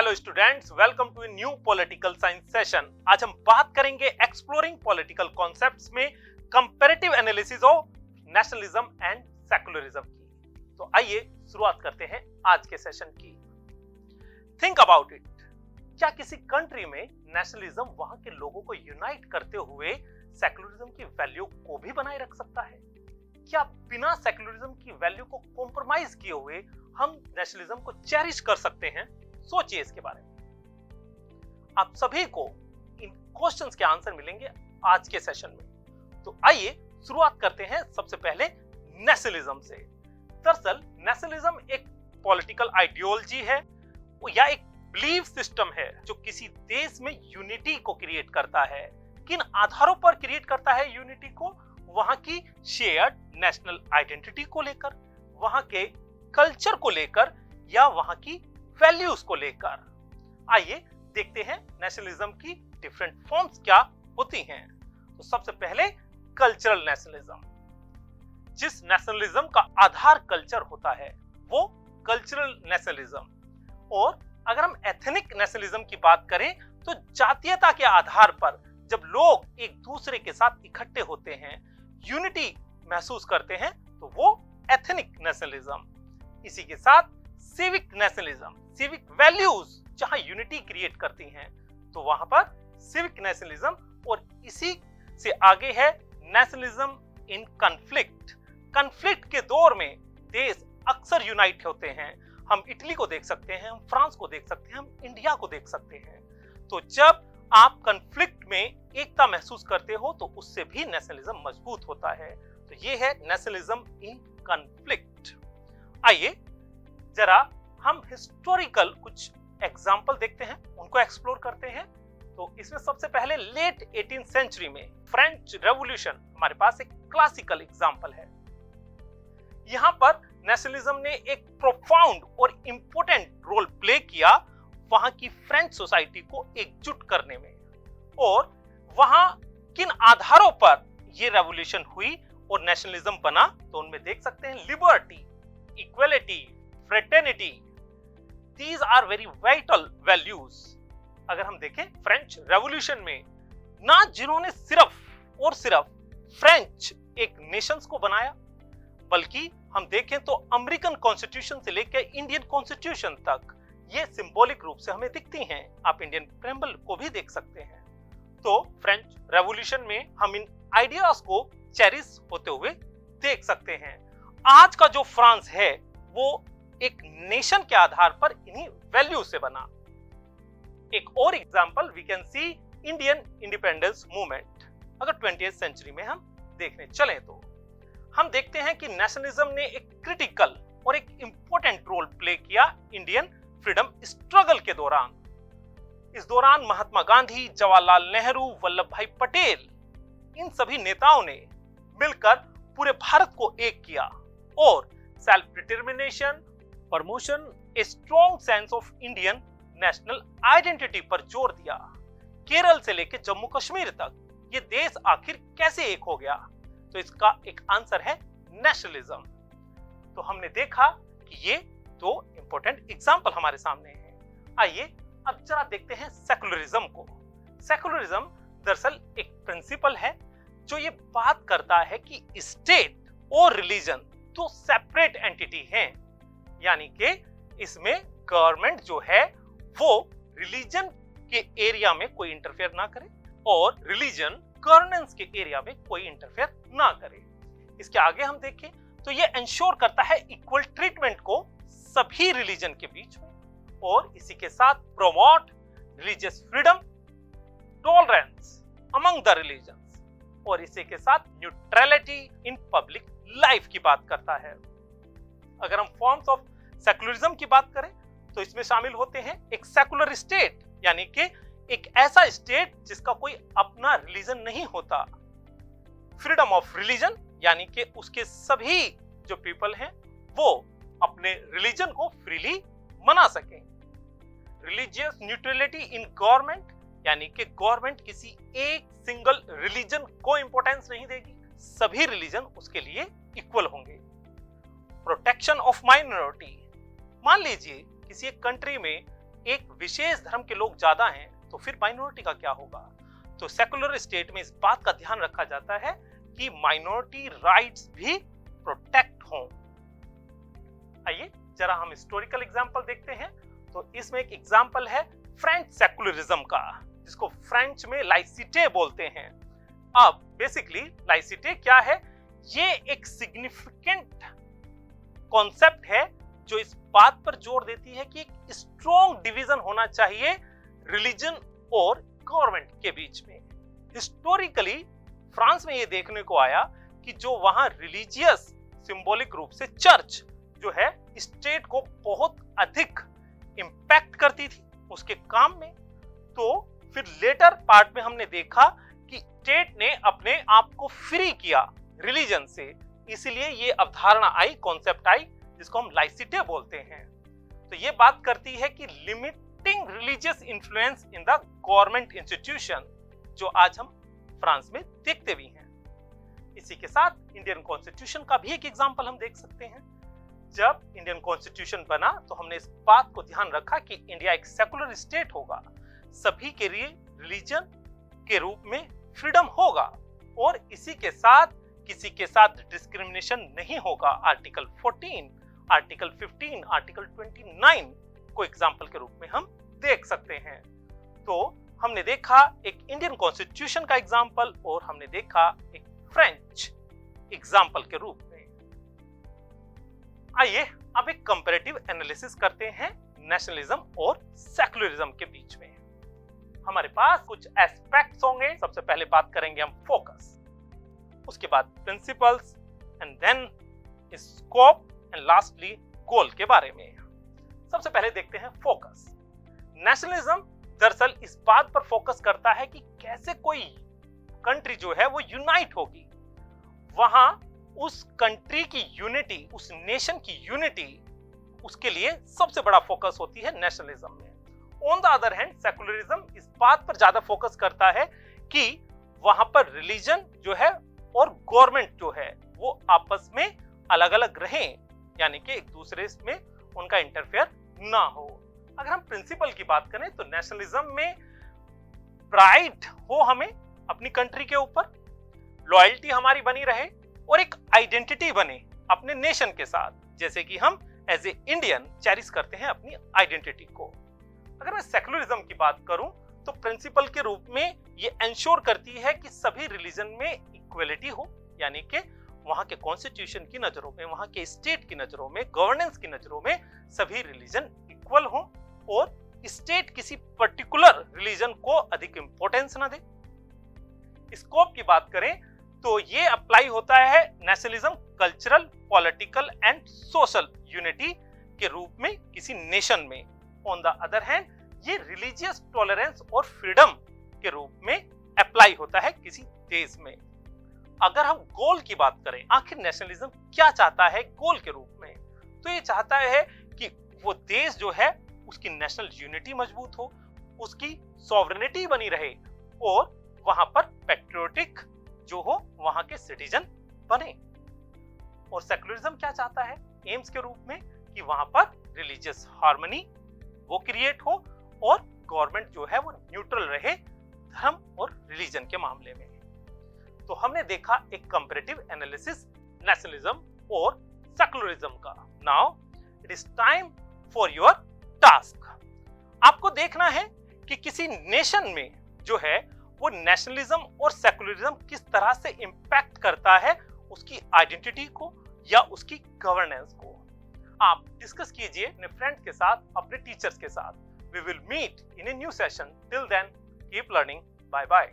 Hello students, welcome to a new political science session. आज हम बात करेंगे एक्सप्लोरिंग पॉलिटिकल कॉन्सेप्ट्स में comparative analysis of nationalism and secularism की। तो आइए शुरुआत करते हैं आज के सेशन की। थिंक अबाउट इट, क्या किसी कंट्री में नेशनलिज्म वहां के लोगों को यूनाइट करते हुए सेकुलरिज्म की वैल्यू को भी बनाए रख सकता है? क्या बिना सेकुलरिज्म की वैल्यू को कॉम्प्रोमाइज किए हुए हम नेशनलिज्म को चेरिश कर सकते हैं? सोचिए इसके बारे में। आप सभी को इन क्वेश्चंस के आंसर मिलेंगे आज के सेशन में। तो आइए शुरुआत करते हैं सबसे पहले नेशनलिज्म से। दरअसल नेशनलिज्म एक पॉलिटिकल आइडियोलॉजी है या एक बिलीफ सिस्टम है जो किसी देश में यूनिटी को क्रिएट करता है। किन आधारों पर क्रिएट करता है यूनिटी को? वहां की शेयर्ड नेशनल आइडेंटिटी को लेकर, वहां के कल्चर को लेकर या वहां की वैल्यूज को लेकर। आइए देखते हैं नेशनलिज्म की डिफरेंट फॉर्म्स क्या होती हैं। तो सबसे पहले कल्चरल नेशनलिज्म। जिस नेशनलिज्म का आधार कल्चर होता है वो कल्चरल नेशनलिज्म। और अगर हम एथनिक नेशनलिज्म की बात करें तो जातीयता के आधार पर जब लोग एक दूसरे के साथ इकट्ठे होते हैं, यूनिटी महसूस करते हैं, तो वो एथनिक नेशनलिज्म। इसी के साथ सिविक नेशनलिज्म, सिविक वैल्यूज जहां यूनिटी क्रिएट करती हैं, तो वहां पर सिविक नेशनलिज्म। और इसी से आगे है नेशनलिज्म इन कॉन्फ्लिक्ट। कॉन्फ्लिक्ट के दौर में देश अक्सर यूनाइट होते हैं। हम इटली को देख सकते हैं, हम फ्रांस को देख सकते हैं, हम इंडिया को देख सकते हैं। तो जब आप कॉन्फ्लिक्ट में एकता महसूस करते हो तो उससे भी नेशनलिज्म मजबूत होता है। तो ये है नेशनलिज्म इन कॉन्फ्लिक्ट। आइए जरा हम हिस्टोरिकल कुछ एग्जाम्पल देखते हैं, उनको एक्सप्लोर करते हैं। तो इसमें सबसे पहले लेट 18th सेंचुरी में फ्रेंच रेवोल्यूशन हमारे पास एक क्लासिकल एग्जाम्पल है। यहां पर नेशनलिज्म ने एक प्रोफाउंड और इंपॉर्टेंट रोल प्ले किया वहां की फ्रेंच सोसाइटी को एकजुट करने में। और वहां किन आधारों पर यह रेवोल्यूशन हुई और नेशनलिज्म बना, तो उनमें देख सकते हैं liberty, equality, fraternity. These are very vital values। अगर हम देखें फ्रेंच रेवोल्यूशन में ना जिन्होंने सिर्फ और सिर्फ फ्रेंच एक नेशंस को बनाया, बल्कि हम देखें तो अमेरिकन कॉन्स्टिट्यूशन से लेकर इंडियन कॉन्स्टिट्यूशन तक ये सिंबॉलिक रूप से हमें दिखती हैं। आप इंडियन प्रेम्बल को भी देख सकते हैं। तो फ्रेंच रेवोल्यूशन में हम इन आइडियाज को चेरिश होते हुए देख सकते हैं। आज का जो फ्रांस है वो एक नेशन के आधार पर इन्हीं वैल्यू से बना। एक और example we can see Indian independence movement. अगर 20th सेंचुरी में हम देखने चलें तो हम देखते हैं कि नेशनलिज्म ने एक क्रिटिकल और एक इंपॉर्टेंट रोल प्ले किया इंडियन फ्रीडम स्ट्रगल के दौरान। इस दौरान महात्मा गांधी, जवाहरलाल नेहरू, वल्लभ भाई पटेल, इन सभी नेताओं ने मिलकर पूरे भारत को एक किया और self determination, promotion, a strong sense of Indian national identity पर जोर दिया। केरल से लेकर जम्मू कश्मीर तक ये देश आखिर कैसे एक हो गया? तो इसका एक आंसर है नेशनलिज्म। तो हमने देखा कि ये दो इंपॉर्टेंट एग्जांपल हमारे सामने हैं। आइए अब जरा देखते हैं सेकुलरिज्म को। सेकुलरिज्म दरअसल एक प्रिंसिपल है जो ये बात करता है कि स्टेट और रिलीजन दो सेपरेट एंटिटी हैं। यानी कि इसमें गवर्नमेंट जो है वो रिलीजन के एरिया में कोई इंटरफेयर ना करे और रिलीजन गवर्नेंस के एरिया में कोई इंटरफेयर ना करे। इसके आगे हम देखें तो ये इंश्योर करता है इक्वल ट्रीटमेंट को सभी रिलीजन के बीच में और इसी के साथ promote religious freedom, tolerance among the religions और इसी के साथ न्यूट्रलिटी इन पब्लिक लाइफ की बात करता है। अगर हम फॉर्म्स ऑफ सेकुलरिज्म की बात करें तो इसमें शामिल होते हैं एक सेकुलर स्टेट, यानी कि एक ऐसा स्टेट जिसका कोई अपना रिलीजन नहीं होता। फ्रीडम ऑफ रिलीजन, यानी कि उसके सभी जो पीपल हैं वो अपने रिलीजन को फ्रीली मना सकें। रिलीजियस न्यूट्रलिटी इन गवर्नमेंट, यानी कि गवर्नमेंट किसी एक सिंगल रिलीजन को इंपॉर्टेंस नहीं देगी, सभी रिलीजन उसके लिए इक्वल होंगे। प्रोटेक्शन ऑफ माइनॉरिटी, मान लीजिए किसी एक कंट्री में एक विशेष धर्म के लोग ज्यादा हैं तो फिर माइनॉरिटी का क्या होगा? तो सेकुलर स्टेट में इस बात का ध्यान रखा जाता है कि माइनॉरिटी राइट्स भी प्रोटेक्ट हों। आइए जरा हम हिस्टोरिकल एग्जांपल देखते हैं। तो इसमें एक एग्जांपल है फ्रेंच सेकुलरिज्म का, जिसको फ्रेंच में लाइसिटे बोलते हैं। अब बेसिकली लाइसिटे क्या है? ये एक सिग्निफिकेंट कॉन्सेप्ट है जो इस बात पर जोर देती है कि एक स्ट्रॉन्ग डिवीजन होना चाहिए रिलीजन और गवर्नमेंट के बीच में। हिस्टोरिकली फ्रांस में ये देखने को आया कि जो वहां रिलीजियस सिंबॉलिक रूप से चर्च जो है स्टेट को बहुत अधिक इंपैक्ट करती थी उसके काम में, तो फिर लेटर पार्ट में हमने देखा कि स्टेट ने अपने आप को फ्री किया रिलीजन से, इसलिए ये अवधारणा आई, कॉन्सेप्ट आई, जिसको हम लाइसिटे बोलते हैं। तो ये बात करती है कि limiting religious influence in the government institution, जो आज हम फ्रांस में देखते भी हैं। इसी के साथ इंडियन कॉन्स्टिट्यूशन का भी एक एग्जांपल हम देख सकते हैं। जब इंडियन कॉन्स्टिट्यूशन बना तो हमने इस बात को ध्यान रखा कि इंडिया एक सेकुलर स्टेट होगा, सभी के लिए रिलीजन के रूप में फ्रीडम होगा और इसी के साथ किसी के साथ डिस्क्रिमिनेशन नहीं होगा। आर्टिकल 14, आर्टिकल 15, आर्टिकल 29 को एग्जांपल के रूप में हम देख सकते हैं। तो हमने देखा एक इंडियन कॉन्स्टिट्यूशन का एग्जांपल और हमने देखा एक फ्रेंच एग्जांपल के रूप में। आइए अब एक कंपैरेटिव एनालिसिस करते हैं नेशनलिज्म और सेकुलरिज्म के बीच में। हमारे पास कुछ एस्पेक्ट्स होंगे। सबसे पहले बात करेंगे हम फोकस, उसके बाद principles and then scope and lastly goal के बारे में। सबसे पहले देखते हैं फोकस। नेशनलिज्म दरअसल इस बात पर फोकस करता है कि कैसे कोई कंट्री जो है वो यूनाइट होगी, वहां उस कंट्री की यूनिटी, उस नेशन की यूनिटी, उसके लिए सबसे बड़ा फोकस होती है नेशनलिज्म में। On the other hand secularism इस बात पर ज्यादा फोकस करता है कि वहां पर रिलीजन जो है और गवर्नमेंट जो है वो आपस में अलग अलग रहें, यानी कि एक दूसरे में उनका इंटरफेयर ना हो। अगर हम प्रिंसिपल की बात करें तो नेशनलिज्म में प्राइड हो हमें अपनी कंट्री के ऊपर, लॉयल्टी हमारी बनी रहे और एक आइडेंटिटी बने अपने नेशन के साथ, जैसे कि हम एज ए इंडियन चेरिश करते हैं अपनी आइडेंटिटी को। अगर मैं सेकुलरिज्म की बात करूं तो प्रिंसिपल के रूप में ये इंश्योर करती है कि सभी रिलीजन में इक्वलिटी हो, यानी कि वहां के कॉन्स्टिट्यूशन की नजरों में, वहां के स्टेट की नजरों में, गवर्नेंस की नजरों में सभी रिलीजन इक्वल हो और स्टेट किसी पर्टिकुलर रिलीजन को अधिक इंपॉर्टेंस ना दे। स्कोप की बात करें तो ये अप्लाई होता है nationalism cultural, political and social unity के रूप में किसी नेशन में। ऑन द अदर हैंड ये रिलीजियस टॉलरेंस और फ्रीडम के रूप में अप्लाई होता है किसी देश में। अगर हम गोल की बात करें, आखिर नेशनलिज्म क्या चाहता है गोल के रूप में, तो ये चाहता है कि वो देश जो है उसकी नेशनल यूनिटी मजबूत हो, उसकी सॉवरेनिटी बनी रहे और वहां पर पैट्रियोटिक जो हो वहां के सिटीजन बने। और सेकुलरिज्म क्या चाहता है एम्स के रूप में कि वहां पर रिलीजियस हार्मनी वो क्रिएट हो और गवर्नमेंट जो है वो न्यूट्रल रहे धर्म और रिलीजन के मामले में। तो हमने देखा एक कंपैरेटिव एनालिसिस नेशनलिज्म और सेकुलरिज्म का। Now it is time for your task. आपको देखना है कि किसी नेशन में जो है वो नेशनलिज्म और सेकुलरिज्म किस तरह से इंपैक्ट करता है उसकी आइडेंटिटी को या उसकी गवर्नेंस को। आप डिस्कस कीजिए अपने फ्रेंड्स के साथ, अपने टीचर्स के साथ। We will meet in a new session. Till then, keep learning. Bye bye.